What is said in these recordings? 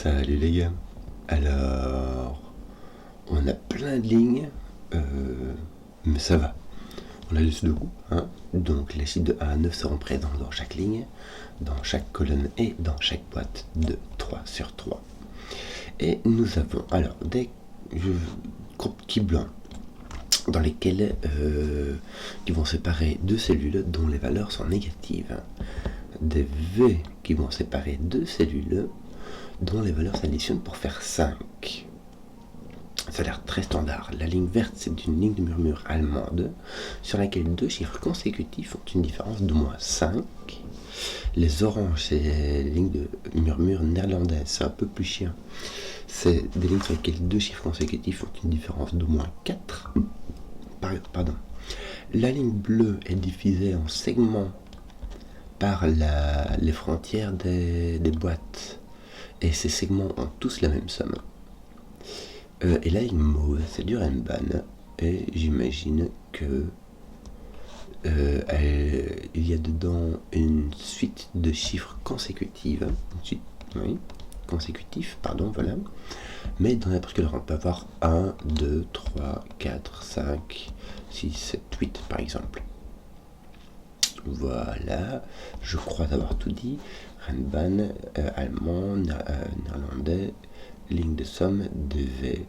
Salut les gars. Alors, on a plein de lignes, mais ça va. On a laissé de goût, hein. Donc les chiffres de 1 à 9 seront présents dans chaque ligne, dans chaque colonne et dans chaque boîte de 3 sur 3. Et nous avons alors des groupes petits blancs dans lesquels qui vont séparer deux cellules dont les valeurs sont négatives. Des V qui vont séparer deux cellules dont les valeurs s'additionnent pour faire 5. Ça a l'air très standard. La ligne verte, c'est une ligne de murmure allemande sur laquelle deux chiffres consécutifs ont une différence de moins 5. Les oranges, c'est les lignes de murmure néerlandaise, c'est un peu plus chiant. C'est des lignes sur lesquelles deux chiffres consécutifs ont une différence de moins 4. Pardon. La ligne bleue est divisée en segments par les frontières des boîtes. Et ces segments ont tous la même somme. Et la ligne mauve, c'est du Renban. Et j'imagine que il y a dedans une suite de chiffres consécutifs. Consécutifs, voilà. Mais dans n'importe quel ordre, on peut avoir 1, 2, 3, 4, 5, 6, 7, 8 par exemple. Voilà, je crois avoir tout dit. Renban, allemand, néerlandais, ligne de somme, de V,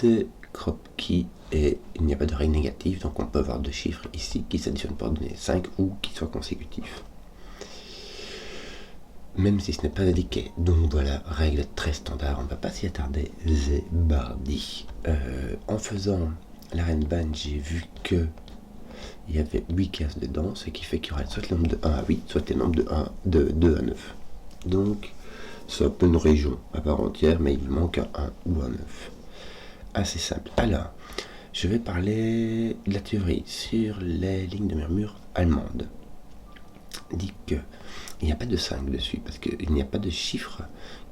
de Kropki, et il n'y a pas de règle négative, donc on peut avoir deux chiffres ici qui s'additionnent pour donner 5 ou qui soient consécutifs. Même si ce n'est pas indiqué. Donc voilà, règle très standard, on ne va pas s'y attarder, c'est bardi. En faisant la Renban, j'ai vu que il y avait 8 cases dedans, ce qui fait qu'il y aura soit le nombre de 1 à 8, soit le nombre de 2 à 9. Donc, c'est un peu une région à part entière, mais il manque un 1 ou un 9. Assez simple. Alors, je vais parler de la théorie sur les lignes de murmure allemandes. Dit qu'il n'y a pas de 5 dessus, parce qu'il n'y a pas de chiffre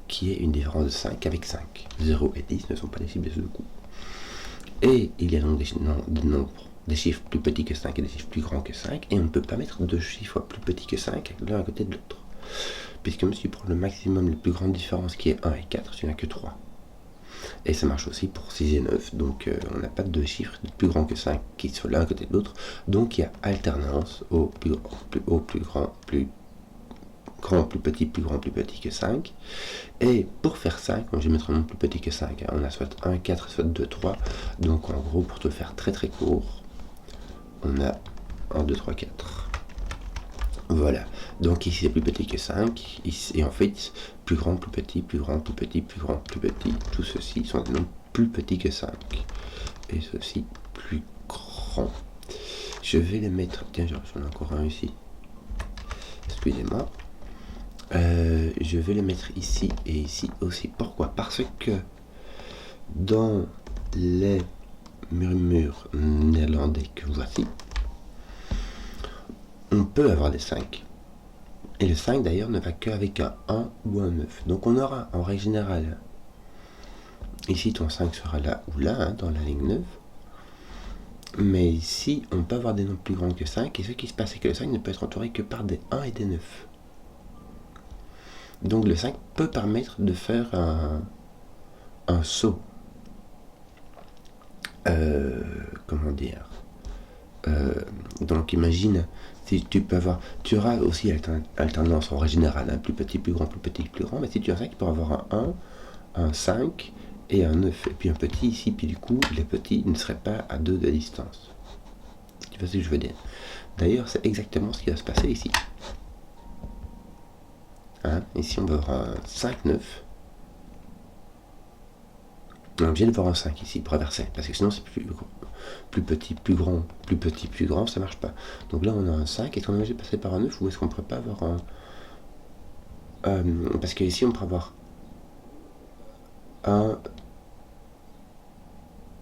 qui ait une différence de 5 avec 5. 0 et 10 ne sont pas des chiffres de coup. Et il y a donc des chiffres plus petits que 5 et des chiffres plus grands que 5, et on ne peut pas mettre deux chiffres plus petits que 5 l'un à côté de l'autre. Puisque même si tu prends le maximum, la plus grande différence qui est 1 et 4, tu n'as que 3. Et ça marche aussi pour 6 et 9, donc on n'a pas de deux chiffres plus grands que 5 qui sont l'un à côté de l'autre, donc il y a alternance au plus grand, plus petit, plus grand, plus petit que 5. Et pour faire 5, je vais mettre un nombre plus petit que 5, on a soit 1, 4, soit 2, 3, donc en gros pour te faire très très court, on a 1, 2, 3, 4. Voilà, donc ici c'est plus petit que 5, ici, et en fait, plus grand, plus petit, plus grand, plus petit, plus grand, plus petit, tout ceci sont des nombres plus petits que 5. Et ceci plus grand. Je vais les mettre, tiens, j'en ai encore un ici. Excusez-moi. Je vais les mettre ici et ici aussi. Pourquoi ? Parce que dans les murmures néerlandais que voici, on peut avoir des 5. Et le 5 d'ailleurs ne va qu'avec un 1 ou un 9. Donc on aura en règle générale, ici ton 5 sera là ou là, hein, dans la ligne 9. Mais ici, on peut avoir des nombres plus grands que 5. Et ce qui se passe, c'est que le 5 ne peut être entouré que par des 1 et des 9. Donc le 5 peut permettre de faire un saut. Comment dire, donc imagine, si tu peux avoir, tu auras aussi alternance en règle générale, hein, plus petit, plus grand, plus petit, plus grand, mais si tu as un 5, tu peux avoir un 1, un 5 et un 9, et puis un petit ici, puis du coup, les petits ne seraient pas à 2 de distance. Tu vois ce que je veux dire. D'ailleurs, c'est exactement ce qui va se passer ici. Hein, ici, on va avoir un 5, 9. On est obligé de voir un 5 ici pour inverser, parce que sinon c'est plus petit, plus grand, plus petit, plus grand, ça marche pas. Donc là on a un 5, est-ce qu'on est obligé de passer par un 9 ou est-ce qu'on ne pourrait pas avoir un... parce que ici on pourrait avoir un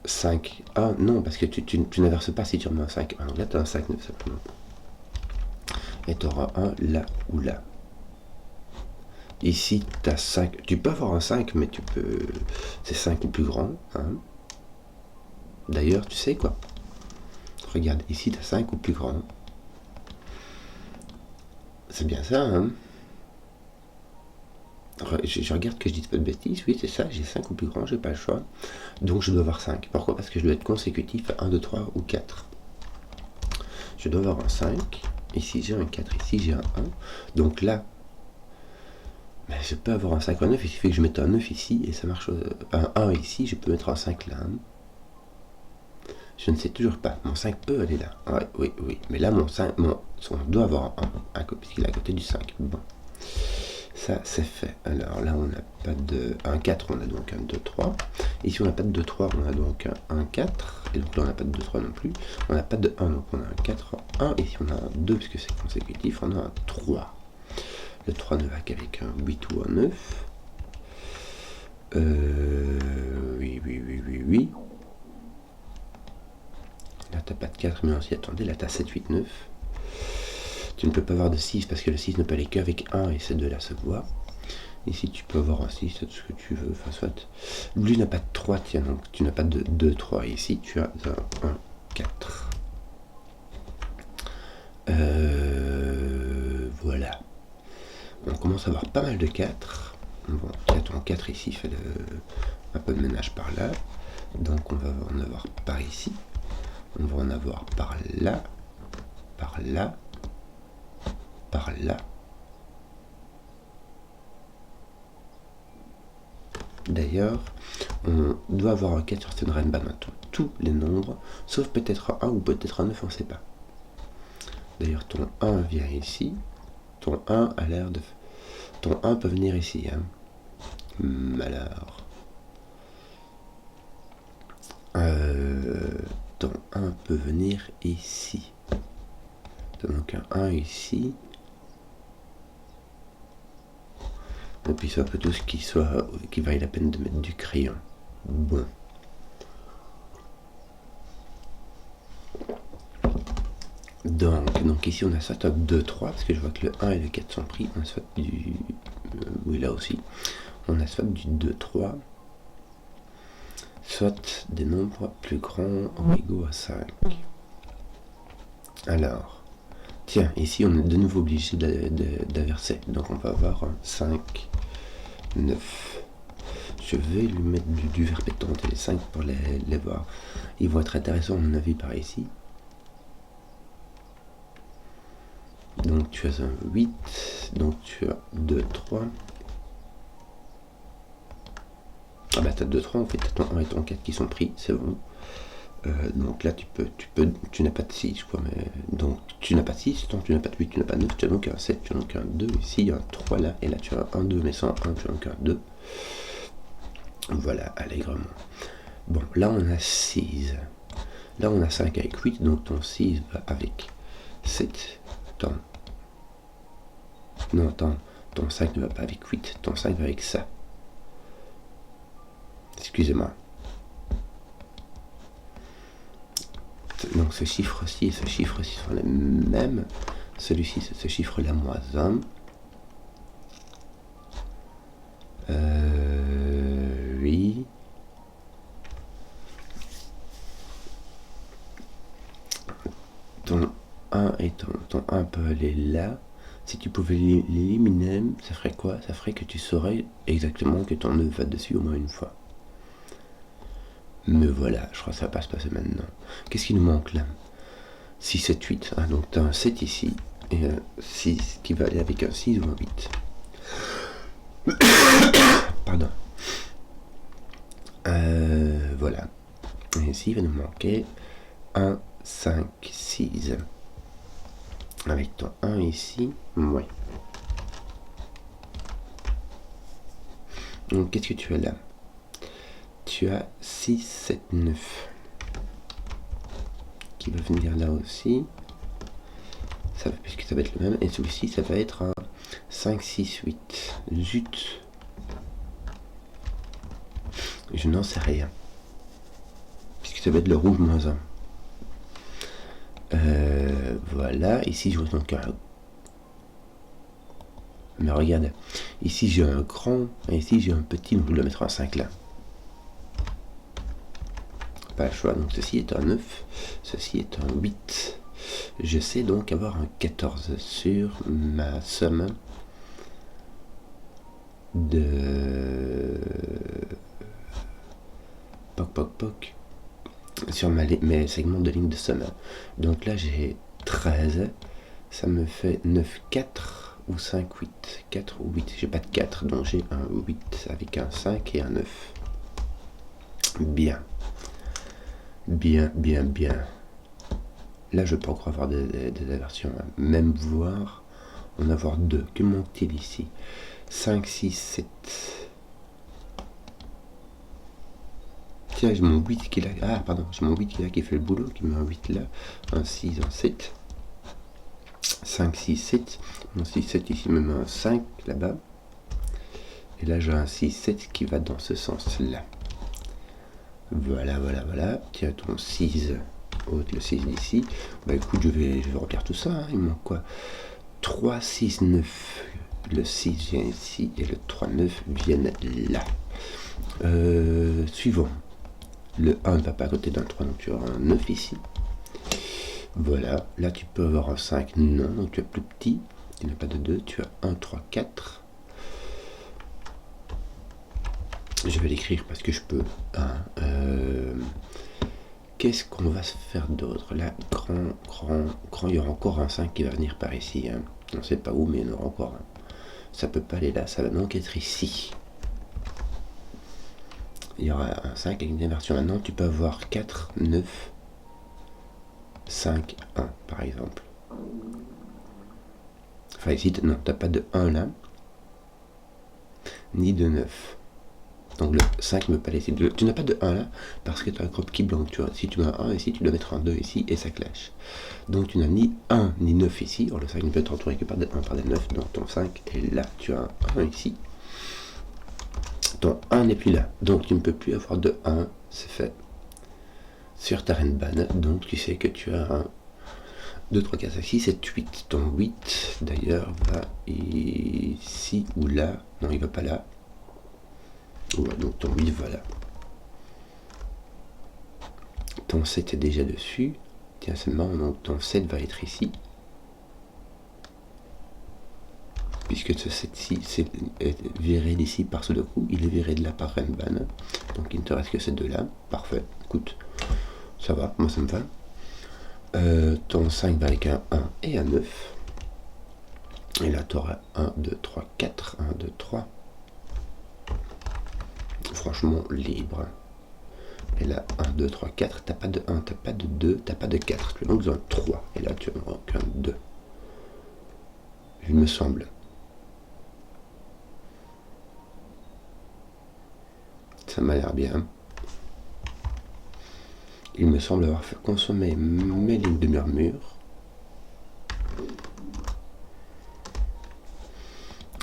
5. Ah non, parce que tu n'inverses pas si tu remets un 5. Alors là tu as un 5, 9 simplement. Et tu auras un là ou là. Ici, tu as 5. Tu peux avoir un 5, mais tu peux... C'est 5 ou plus grand. Hein. D'ailleurs, tu sais quoi ? Regarde, ici, tu as 5 ou plus grand. C'est bien ça, hein ? Je regarde que je dis pas de bêtises, oui c'est ça, j'ai 5 ou plus grand, j'ai pas le choix. Donc je dois avoir 5. Pourquoi? Parce que je dois être consécutif à 1, 2, 3 ou 4. Je dois avoir un 5, ici j'ai un 4, ici j'ai un 1. Donc là, ben, je peux avoir un 5 ou un 9, il suffit que je mette un 9 ici, et ça marche, un 1 ici, je peux mettre un 5 là. Je ne sais toujours pas, mon 5 peut aller là. Ouais, oui, oui, mais là mon 5, on doit avoir un puisqu'il est à côté du 5. Bon. Ça, c'est fait. Alors là, on n'a pas de 1, 4, on a donc un 2, 3. Ici, on n'a pas de 2, 3, on a donc un 1, 4. Et donc là, on n'a pas de 2, 3 non plus. On n'a pas de 1, donc on a un 4, 1. Ici, on a un 2, puisque c'est consécutif. On a un 3. Le 3 ne va qu'avec un 8 ou un 9. Oui, oui, oui, oui, oui. Là, t'as pas de 4, mais on s'y attendait. Là, t'as 7, 8, 9. Tu ne peux pas avoir de 6 parce que le 6 ne peut aller qu'avec 1 et ces deux-là se voient. Ici, tu peux avoir un 6, c'est ce que tu veux. Enfin, soit. Lui n'a pas de 3, tiens, donc tu n'as pas de 2, 3. Et ici, tu as un 1, 4. Voilà. On commence à avoir pas mal de 4. Bon, tu as ton 4 ici, fait un peu de ménage par là. Donc, on va en avoir par ici. On va en avoir par là. Par là. Par là. D'ailleurs, on doit avoir un 4 sur cette rainbow maintenant. Tous les nombres, sauf peut-être un 1 ou peut-être un 9, on ne sait pas. D'ailleurs, ton 1 vient ici. Ton 1 a l'air de... Ton 1 peut venir ici. Hein. Alors... ton 1 peut venir ici. Donc un 1 ici. Et puis ça peut tout ce qui vaille la peine de mettre du crayon. Bon. Donc ici on a soit 2, 3, parce que je vois que le 1 et le 4 sont pris. On a soit du... oui, là aussi. On a soit du 2, 3, soit des nombres plus grands ou égaux à 5. Alors, tiens, ici on est de nouveau obligé d'inverser. Donc on va avoir un 5, 9. Je vais lui mettre du vert pétant et les 5 pour les voir. Ils vont être intéressants à mon avis par ici. Donc tu as un 8, donc tu as 2, 3. Ah bah t'as 2, 3, en fait t'as ton 1 et ton 4 qui sont pris, c'est bon. Donc là tu n'as pas de 6 quoi, mais donc tu n'as pas de 6, donc tu n'as pas de 8, tu n'as pas de 9, tu as donc un 7, tu as donc un 2, ici il y a un 3 là, et là tu as un 2, mais sans 1, tu as donc un 2. Voilà, allègrement. Bon, là on a 6. Là on a 5 avec 8, donc ton 6 va avec 7. Non, attends, ton 5 ne va pas avec 8, ton 5 va avec ça. Excusez-moi. Donc ce chiffre-ci et ce chiffre-ci sont les mêmes. Celui-ci, c'est ce chiffre-là, moins 1. Oui. Ton 1 et ton 1 peut aller là. Si tu pouvais l'éliminer, ça ferait quoi? Ça ferait que tu saurais exactement que ton 9 va dessus au moins une fois. Mais voilà, je crois que ça va pas se passer maintenant. Qu'est-ce qui nous manque là? 6, 7, 8. Ah, donc tu as un 7 ici et un 6 qui va aller avec un 6 ou un 8. Pardon. Voilà. Et ici, il va nous manquer 1, 5, 6. Avec ton 1 ici, ouais. Donc, qu'est-ce que tu as là? Tu as 6, 7, 9. Qui va venir là aussi. Ça, puisque ça va être le même. Et celui-ci, ça va être un 5, 6, 8. Zut. Je n'en sais rien. Puisque ça va être le rouge moins 1. Voilà, ici je vois donc un... Mais regarde, ici j'ai un grand, et ici j'ai un petit, donc je vais le mettre en 5 là. Pas le choix, donc ceci est un 9, ceci est un 8. Je sais donc avoir un 14 sur ma somme. de poc sur mes segments de ligne de somme. Donc là j'ai 13, ça me fait 9, 4 ou 5, 8. 4 ou 8, j'ai pas de 4, donc j'ai un 8 avec un 5 et un 9. Bien. Là je peux encore avoir des aversions, hein. Même voir, en avoir 2. Que manque-t-il ici? 5, 6, 7. Tiens, j'ai mon 8 qui est là. Ah, pardon, j'ai mon 8 qui est là, qui fait le boulot, qui met un 8 là, un 6, un 7. 5, 6, 7. Mon 6, 7 ici me met un 5 là-bas. Et là, j'ai un 6, 7 qui va dans ce sens-là. Voilà. Tiens, ton 6, le 6 d'ici. Bah écoute, je vais remplir tout ça, hein. Il manque quoi? 3, 6, 9. Le 6 vient ici et le 3, 9 viennent là. Suivant. Le 1 ne va pas à côté d'un 3, donc tu auras un 9 ici. Voilà, là tu peux avoir un 5, non, donc tu as plus petit, tu n'as pas de 2, tu as 1, 3, 4. Je vais l'écrire parce que je peux. Qu'est-ce qu'on va se faire d'autre? Là, grand, il y aura encore un 5 qui va venir par ici. Hein. On ne sait pas où, mais il y en aura encore un. Ça peut pas aller là, ça va donc être ici. Il y aura un 5 avec une inversion. Maintenant, tu peux avoir 4, 9, 5, 1 par exemple. Enfin ici, non, tu n'as pas de 1 là, ni de 9. Donc le 5 ne peut pas laisser. Tu n'as pas de 1 là, parce que tu as un crop qui blanc. Tu vois, si tu mets un 1 ici, tu dois mettre un 2 ici, et ça clash. Donc tu n'as ni 1 ni 9 ici. Or le 5 ne peut être entouré que par des 1 par des 9. Donc ton 5 est là. Tu as un 1 ici. Ton 1 n'est plus là. Donc tu ne peux plus avoir de 1. C'est fait. Sur ta Renban. Donc tu sais que tu as un 2, 3, 4, 5, 6, 7, 8. Ton 8 d'ailleurs va ici ou là. Non, il ne va pas là. Ouais, donc ton 8 va là. Ton 7 est déjà dessus. Tiens, c'est marrant, donc ton 7 va être ici. Puisque ce 7-ci est viré d'ici par ce deux coups, il est viré de là par Renban. Donc il ne te reste que ces deux-là. Parfait. Écoute, ça va, moi ça me va. Ton 5 va avec un 1 et un 9. Et là, tu auras 1, 2, 3, 4. 1, 2, 3. Franchement, libre. Et là, 1, 2, 3, 4. T'as pas de 1, t'as pas de 2, t'as pas de 4. Tu as donc un 3. Et là, tu as donc un 2. Il me semble. Ça m'a l'air bien. Il me semble avoir fait consommer mes lignes de murmure.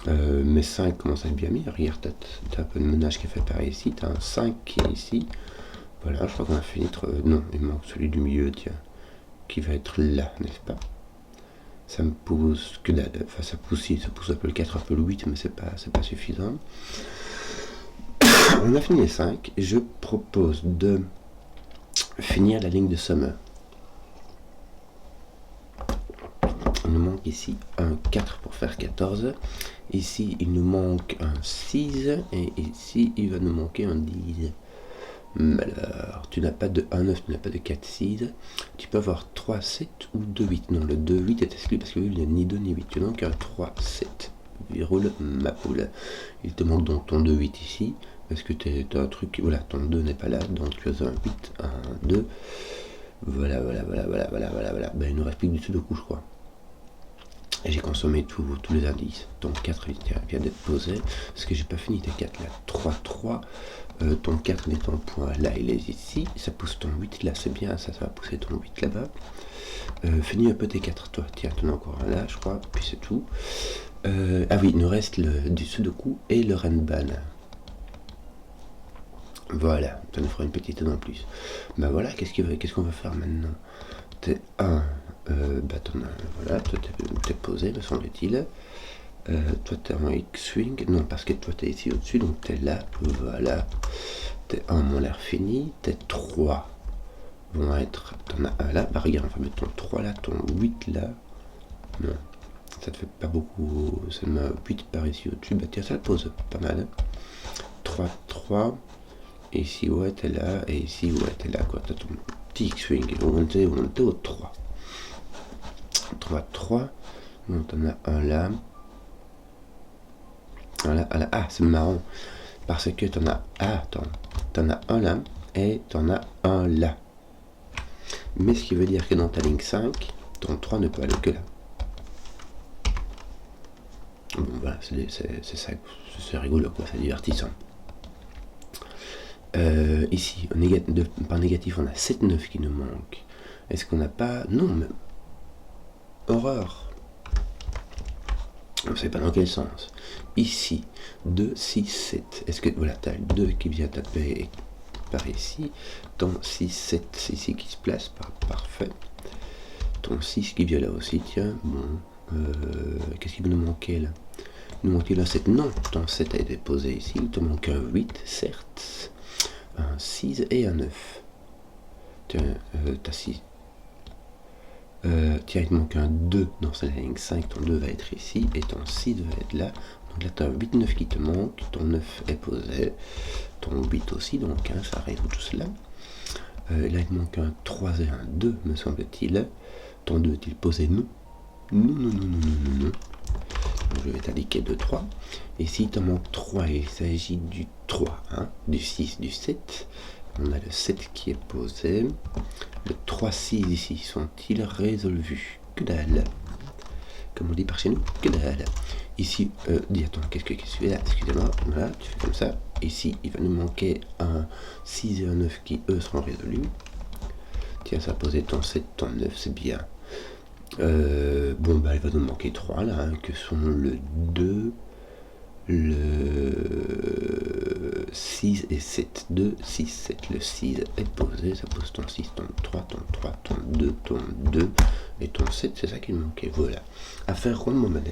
Mes 5 commencent à être bien mis. Regarde, t'as un peu de ménage qui est fait par ici. T'as un 5 qui est ici. Voilà, je crois qu'on a fini. Non, il manque celui du milieu, tiens. Qui va être là, n'est-ce pas? Ça me pousse que dalle. Enfin, ça pousse un peu le 4, un peu le 8, mais c'est pas suffisant. On a fini les 5. Je propose de finir la ligne de somme. Il nous manque ici un 4 pour faire 14. Ici, il nous manque un 6. Et ici, il va nous manquer un 10. Alors, tu n'as pas de 1, 9, tu n'as pas de 4, 6. Tu peux avoir 3, 7 ou 2, 8. Non, le 2, 8 est exclu parce qu'il n'y a ni 2 ni 8. Tu n'as donc un 3, 7. Il roule ma poule. Il te manque donc ton 2, 8 ici. Parce que tu as un truc. Voilà, ton 2 n'est pas là. Donc tu as un 8, un 2. Voilà. Ben, il nous reste plus que du Sudoku, je crois. Et j'ai consommé tous les indices. Ton 4 vient d'être posé. Parce que j'ai pas fini tes 4 là. 3, 3. Ton 4 met ton point là, il est ici. Ça pousse ton 8 là, c'est bien. Ça va pousser ton 8 là-bas. Finis un peu tes 4, toi. Tiens, t'en as encore un là, je crois. Puis c'est tout. Ah oui, il nous reste du Sudoku et le Renban. Voilà, ça nous fera une petite aide en plus. Ben voilà, qu'est-ce qu'on va faire maintenant? T'es 1, voilà, toi t'es posé, me semble-t-il. Toi t'es en X-Swing, non, parce que toi t'es ici au-dessus, donc t'es là, voilà. T'es 1, mon l'air fini, t'es 3 vont être, t'en as un là, bah regarde, on va mettre ton 3 là, ton 8 là. Non, ça te fait pas beaucoup, seulement 8 par ici au-dessus, bah tiens, ça te pose pas mal. 3, 3, ici, ouais, t'es là, et ici, ouais, t'es là, quoi. T'as ton petit X-Wing, on était au 3. 3, 3, donc t'en as un là. Ah, c'est marrant, parce que t'en as un là, et t'en as un là. Mais ce qui veut dire que dans ta ligne 5, ton 3 ne peut aller que là. Bon, voilà, c'est ça, c'est rigolo, quoi, c'est divertissant. Ici, par négatif, on a 7, 9 qui nous manque. Est-ce qu'on n'a pas... Non, mais... Horreur. On ne sait pas dans quel sens. Ici, 2, 6, 7. Est-ce que... Voilà, tu as le 2 qui vient taper par ici. Ton 6, 7 ici qui se place, parfait. Ton 6 qui vient là aussi, tiens. Bon, qu'est-ce qui nous manquait là? Il nous manquait là 7. Non, ton 7 a été posé ici. Il te manque un 8, certes. Un 6 et un 9. Tiens, t'as 6. Tiens, il te manque un 2 dans la ligne 5. Ton 2 va être ici et ton 6 va être là. Donc là, tu as un 8, 9 qui te manque. Ton 9 est posé. Ton 8 aussi, donc hein, ça résout tout cela. Là, il te manque un 3 et un 2, me semble-t-il. Ton 2 est-il posé? Non. Non. Je vais t'indiquer 2, 3. Et s'il te manque 3, il s'agit du 3, hein, du 6, du 7. On a le 7 qui est posé. Le 3, 6 ici, sont-ils résolvus? Que dalle. Comme on dit par chez nous, que dalle. Ici, dis attends, qu'est-ce que je fais là? Excusez-moi, voilà, tu fais comme ça. Ici, il va nous manquer un 6 et un 9 qui, eux, seront résolus. Tiens, ça a posé ton 7, ton 9, c'est bien. Bon, bah, il va nous manquer 3 là, hein, que sont le 2, le 6 et 7. 2, 6, 7. Le 6 est posé, ça pose ton 6, ton 3, ton 3, ton 2, ton 2 et ton 7, c'est ça qui me manquait. Voilà. Affaire rondement menée.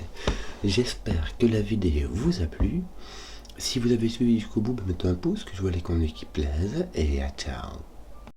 J'espère que la vidéo vous a plu. Si vous avez suivi jusqu'au bout, mettez un pouce, que je vois les contenus qui plaisent. Et à ciao.